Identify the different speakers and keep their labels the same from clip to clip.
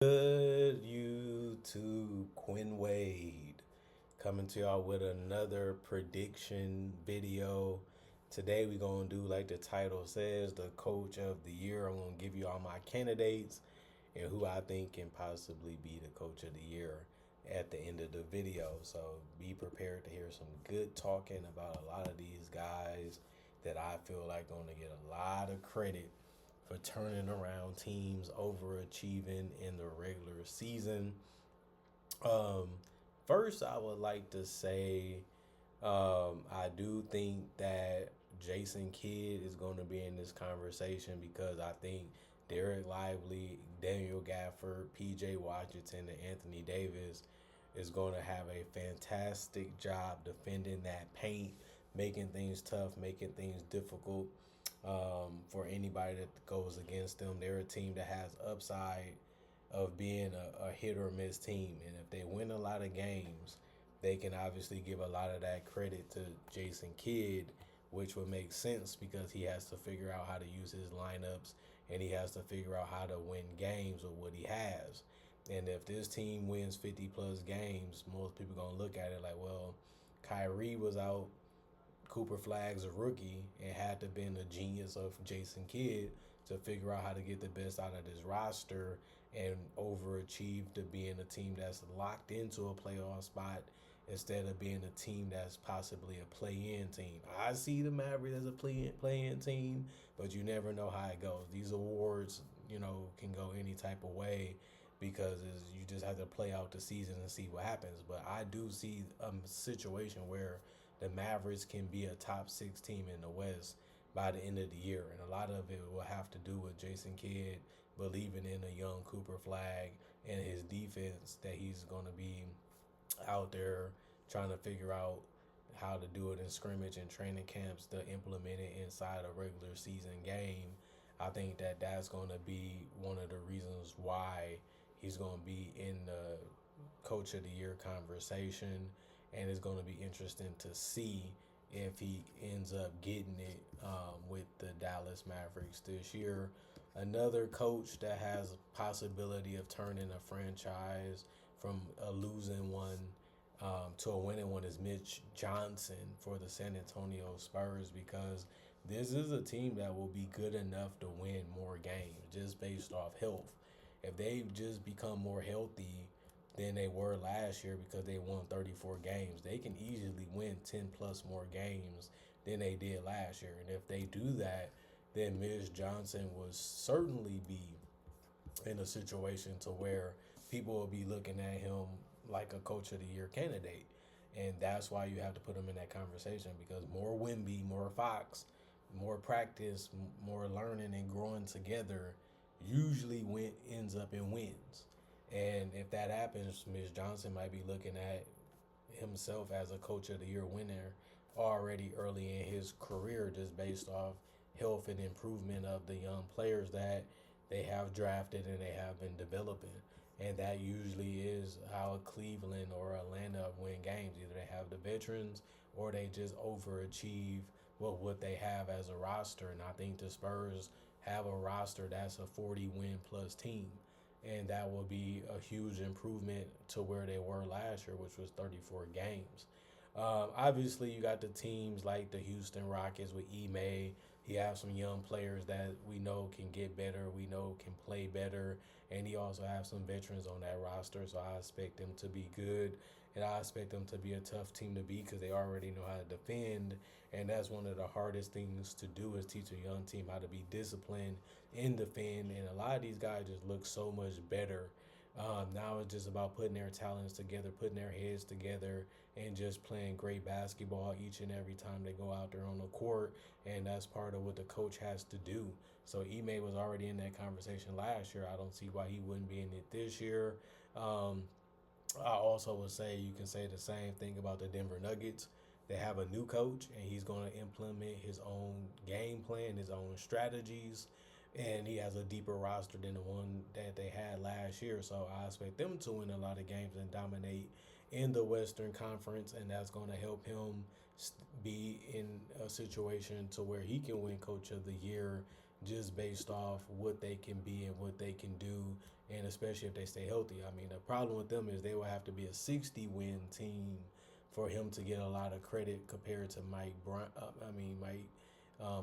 Speaker 1: Good YouTube, Quinn Wade coming to y'all with another prediction video. Today we're gonna do like the title says, the coach of the year. I'm gonna give you all my candidates and who I think can possibly be the coach of the year at the end of the video. So be prepared to hear some good talking about a lot of these guys that I feel like gonna get a lot of credit for turning around teams, overachieving in the regular season. Um, First, I would like to say I do think that Jason Kidd is going to be in this conversation because I think Derek Lively, Daniel Gafford, PJ Washington, and Anthony Davis is going to have a fantastic job defending that paint, making things tough, making things difficult for anybody that goes against them. They're a team that has upside of being a hit or miss team. And if they win a lot of games, they can obviously give a lot of that credit to Jason Kidd, which would make sense because he has to figure out how to use his lineups and he has to figure out how to win games with what he has. And if this team wins 50 plus games, most people going to look at it like, well, Kyrie was out, Cooper Flag's a rookie and had to been the genius of Jason Kidd to figure out how to get the best out of this roster and overachieve to being a team that's locked into a playoff spot instead of being a team that's possibly a play-in team. I see the Mavericks as a play-in team, but you never know how it goes. These awards, can go any type of way because you just have to play out the season and see what happens. But I do see a situation where the Mavericks can be a top six team in the West by the end of the year. And a lot of it will have to do with Jason Kidd believing in a young Cooper Flag and his defense that he's going to be out there trying to figure out how to do it in scrimmage and training camps to implement it inside a regular season game. I think that that's going to be one of the reasons why he's going to be in the coach of the year conversation, and it's going to be interesting to see if he ends up getting it with the Dallas Mavericks this year. Another coach that has possibility of turning a franchise from a losing one to a winning one is Mitch Johnson for the San Antonio Spurs, because this is a team that will be good enough to win more games just based off health. If they just become more healthy than they were last year because they won 34 games, they can easily win 10 plus more games than they did last year. And if they do that, then Mitch Johnson will certainly be in a situation to where people will be looking at him like a coach of the year candidate. And that's why you have to put him in that conversation, because more Wimby, more Fox, more practice, more learning and growing together usually ends up in wins. And if that happens, Mitch Johnson might be looking at himself as a coach of the year winner already early in his career, just based off health and improvement of the young players that they have drafted and they have been developing. And that usually is how Cleveland or Atlanta win games. Either they have the veterans or they just overachieve what they have as a roster. And I think the Spurs have a roster that's a 40 win plus team. And that will be a huge improvement to where they were last year, which was 34 games. Obviously, you got the teams like the Houston Rockets with Ime. He has some young players that we know can get better, we know can play better, and he also has some veterans on that roster. So I expect them to be good, and I expect them to be a tough team to beat because they already know how to defend. And that's one of the hardest things to do, is teach a young team how to be disciplined in defend. And a lot of these guys just look so much better. Now it's just about putting their talents together, putting their heads together, and just playing great basketball each and every time they go out there on the court. And that's part of what the coach has to do. So Ime was already in that conversation last year. I don't see why he wouldn't be in it this year. I also would say you can say the same thing about the Denver Nuggets. They have a new coach, and he's going to implement his own game plan, his own strategies, and he has a deeper roster than the one that they had last year. So I expect them to win a lot of games and dominate in the Western Conference, and that's going to help him be in a situation to where he can win Coach of the Year just based off what they can be and what they can do, and especially if they stay healthy. I mean, the problem with them is they will have to be a 60-win team for him to get a lot of credit compared to Mike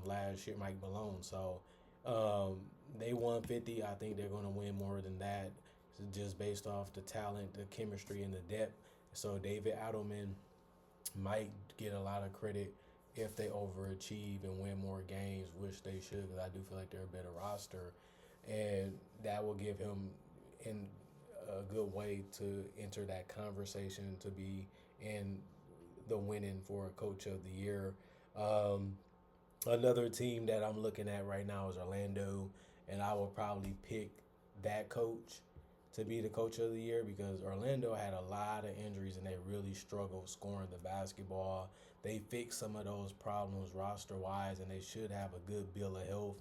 Speaker 1: last year, Mike Malone. So um, they won 50. I think they're going to win more than that, just based off the talent, the chemistry, and the depth. So David Adelman might get a lot of credit if they overachieve and win more games, which they should, because I do feel like they're a better roster, and that will give him in a good way to enter that conversation to be in the winning for a coach of the year. Um, Another team that I'm looking at right now is Orlando, and I will probably pick that coach to be the coach of the year because Orlando had a lot of injuries and they really struggled scoring the basketball. They fixed some of those problems roster wise, and they should have a good bill of health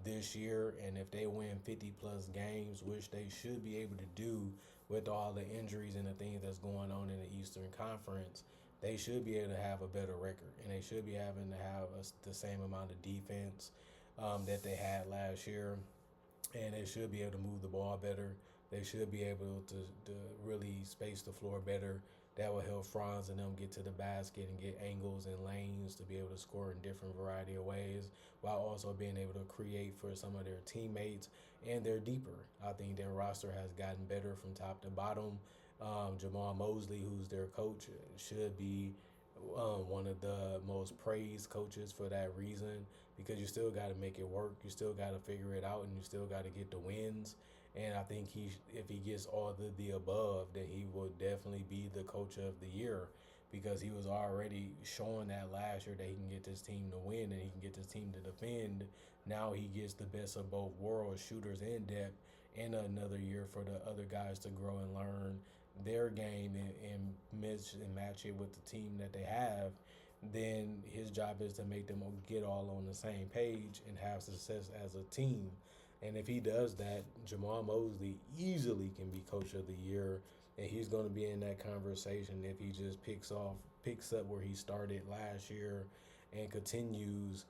Speaker 1: this year. And if they win 50 plus games, which they should be able to do with all the injuries and the things that's going on in the Eastern Conference, they should be able to have a better record, and they should be having to have the same amount of defense that they had last year, and they should be able to move the ball better. They should be able to really space the floor better. That will help Franz and them get to the basket and get angles and lanes to be able to score in different variety of ways, while also being able to create for some of their teammates. And they're deeper. I think their roster has gotten better from top to bottom. Jamal Mosley, who's their coach, should be one of the most praised coaches for that reason, because you still got to make it work. You still got to figure it out, and you still got to get the wins. And I think if he gets all the above, then he will definitely be the coach of the year, because he was already showing that last year that he can get this team to win and he can get this team to defend. Now he gets the best of both worlds, shooters and depth, and another year for the other guys to grow and learn their game and mix and match it with the team that they have. Then his job is to make them get all on the same page and have success as a team. And if he does that, Jamal Mosley easily can be coach of the year, and he's going to be in that conversation if he just picks up where he started last year, and continues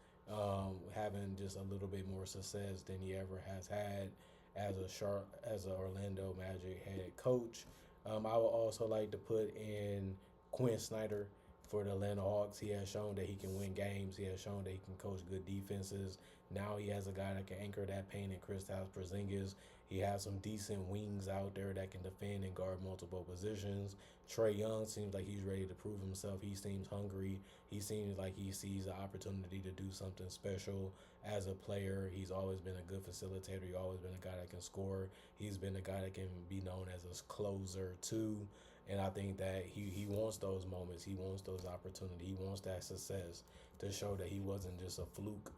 Speaker 1: having just a little bit more success than he ever has had as a Orlando Magic head coach. I would also like to put in Quinn Snyder for the Atlanta Hawks. He has shown that he can win games. He has shown that he can coach good defenses. Now he has a guy that can anchor that paint in Kristaps Porzingis. He has some decent wings out there that can defend and guard multiple positions. Trae Young seems like he's ready to prove himself. He seems hungry. He seems like he sees an opportunity to do something special as a player. He's always been a good facilitator. He's always been a guy that can score. He's been a guy that can be known as a closer too. And I think that he wants those moments. He wants those opportunities. He wants that success to show that he wasn't just a fluke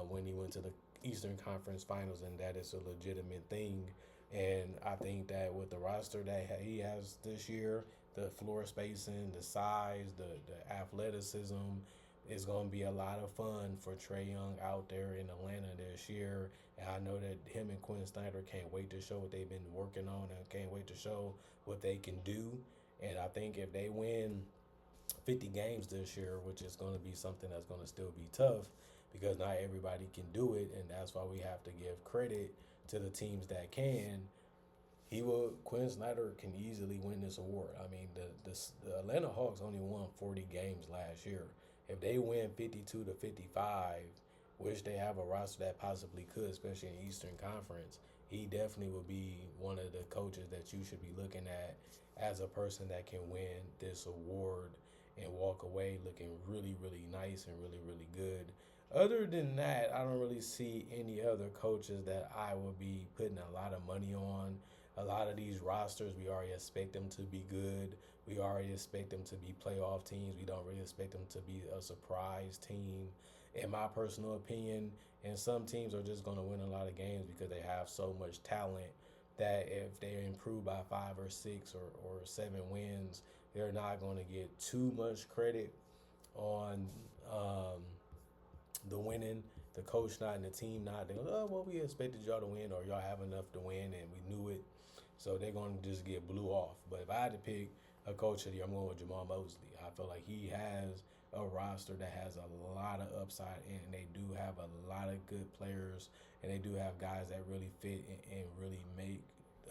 Speaker 1: when he went to the Eastern Conference Finals, and that is a legitimate thing. And I think that with the roster that he has this year, the floor spacing, the size, the athleticism, is going to be a lot of fun for Trae Young out there in Atlanta this year. And I know that him and Quinn Snyder can't wait to show what they've been working on and can't wait to show what they can do. And I think if they win 50 games this year, which is going to be something that's going to still be tough because not everybody can do it, and that's why we have to give credit to the teams that can. Quinn Snyder can easily win this award. I mean, the Atlanta Hawks only won 40 games last year. If they win 52 to 55, which they have a roster that possibly could, especially in the Eastern Conference, he definitely will be one of the coaches that you should be looking at as a person that can win this award and walk away looking really, really nice and really, really good. Other than that, I don't really see any other coaches that I would be putting a lot of money on. A lot of these rosters, we already expect them to be good. We already expect them to be playoff teams. We don't really expect them to be a surprise team, in my personal opinion. And some teams are just going to win a lot of games because they have so much talent that if they improve by 5 or 6 or 7 wins, they're not going to get too much credit on the winning, the coach not and the team not. They go, oh, well, we expected y'all to win, or y'all have enough to win and we knew it. So they're going to just get blew off. But if I had to pick a coach of the year, I'm going with Jamal Mosley. I feel like he has a roster that has a lot of upside, and they do have a lot of good players, and they do have guys that really fit and really make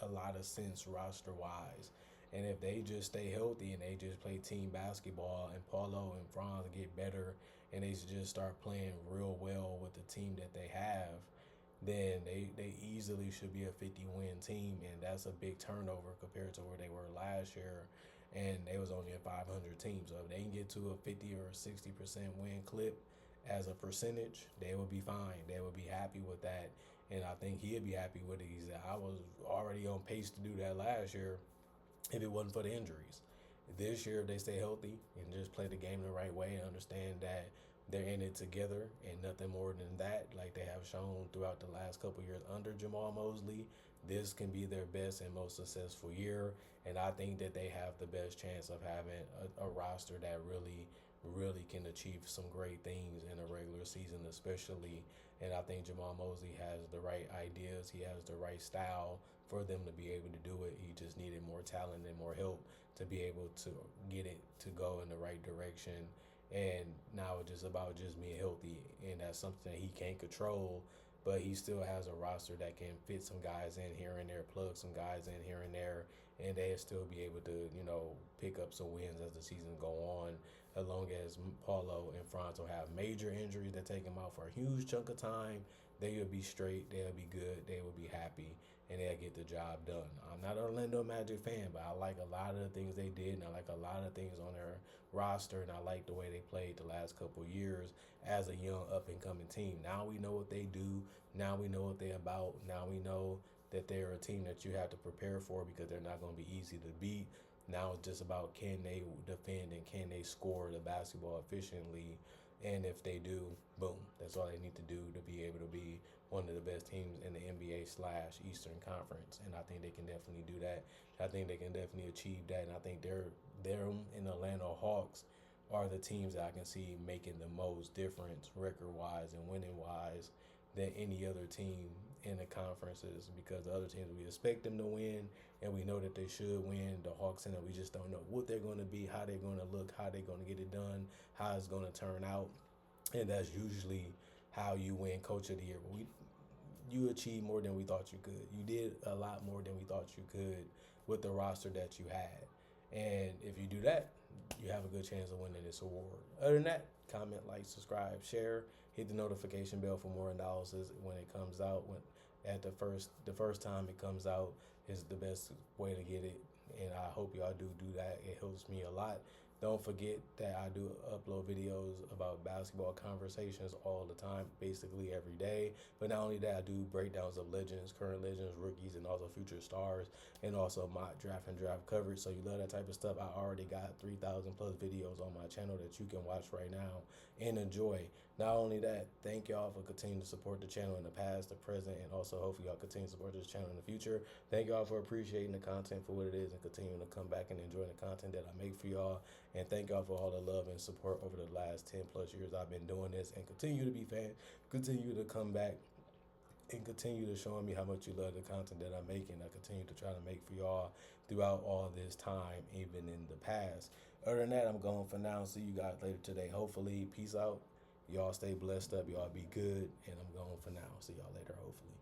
Speaker 1: a lot of sense roster wise. And if they just stay healthy and they just play team basketball, and Paulo and Franz get better, and they just start playing real well with the team that they have, then they easily should be a 50-win team, and that's a big turnover compared to where they were last year, and they was only a 500 team. So if they can get to a 50 or 60% win clip as a percentage, they would be fine. They would be happy with that, and I think he'd be happy with it. He said, I was already on pace to do that last year if it wasn't for the injuries. This year, if they stay healthy and just play the game the right way and understand that they're in it together and nothing more than that, like they have shown throughout the last couple years under Jamal Mosley, this can be their best and most successful year. And I think that they have the best chance of having a roster that really can achieve some great things in a regular season, especially. And I think Jamal Mosley has the right ideas. He has the right style for them to be able to do it. He just needed more talent and more help to be able to get it to go in the right direction. And now it's just about just being healthy, and that's something that he can't control. But he still has a roster that can fit some guys in here and there, plug some guys in here and there, and they'll still be able to, pick up some wins as the season go on. As long as Paulo and Franz will have major injuries that take them out for a huge chunk of time, they will be straight, they'll be good, they will be happy, and they'll get the job done. I'm not an Orlando Magic fan, but I like a lot of the things they did, and I like a lot of things on their roster, and I like the way they played the last couple of years as a young up and coming team. Now we know what they do. Now we know what they're about. Now we know that they're a team that you have to prepare for because they're not going to be easy to beat. Now it's just about, can they defend and can they score the basketball efficiently? And if they do, boom, that's all they need to do to be able to be one of the best teams in the NBA/Eastern Conference. And I think they can definitely do that. I think they can definitely achieve that. And I think them and the Atlanta Hawks are the teams that I can see making the most difference record-wise and winning-wise than any other team in the conferences, because the other teams, we expect them to win and we know that they should win. The Hawks, and we just don't know what they're going to be, how they're going to look, how they're going to get it done, how it's going to turn out. And that's usually how you win Coach of the Year. You achieved more than we thought you could. You did a lot more than we thought you could with the roster that you had. And if you do that, you have a good chance of winning this award. Other than that, comment, like, subscribe, share, hit the notification bell for more analysis when it comes out. When at the first time it comes out is the best way to get it. And I hope y'all do that. It helps me a lot. Don't forget that I do upload videos about basketball conversations all the time, basically every day. But not only that, I do breakdowns of legends, current legends, rookies, and also future stars, and also mock draft and draft coverage. So you love that type of stuff. I already got 3,000 plus videos on my channel that you can watch right now and enjoy. Not only that, thank y'all for continuing to support the channel in the past, the present, and also hopefully y'all continue to support this channel in the future. Thank y'all for appreciating the content for what it is and continuing to come back and enjoy the content that I make for y'all. And thank y'all for all the love and support over the last 10 plus years I've been doing this, and continue to be fans, continue to come back, and continue to show me how much you love the content that I'm making. I continue to try to make for y'all throughout all this time, even in the past. Other than that, I'm going for now. See you guys later today. Hopefully, peace out. Y'all stay blessed up. Y'all be good. And I'm going for now. See y'all later, hopefully.